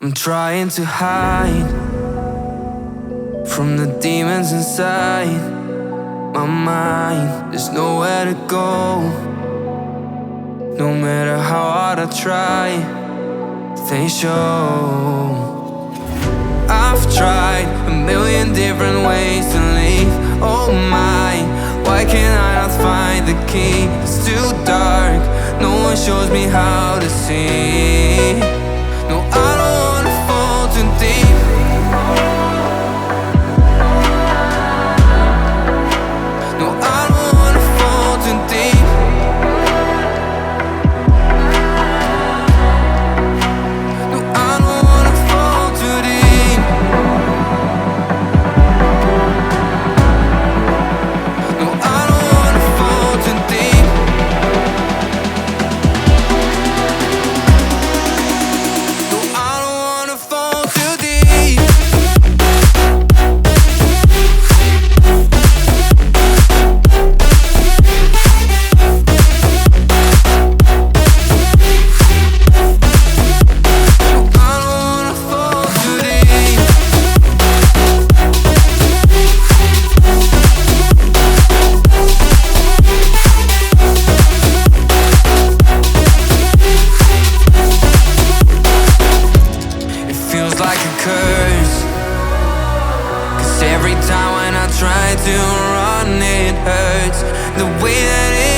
I'm trying to hide from the demons inside my mind. There's nowhere to go. No matter how hard I try, they show. I've tried a million different ways to leave. Oh my, why can't I not find the key? It's too dark, no one shows me how to see. No, I don't wanna fall too deep. No, I don't wanna fall too deep. No, I don't wanna fall too deep. No, I don't wanna fall too deep. No, I don't wanna fall too deep. Like a curse, 'cause every time when I try to run it hurts. The way that it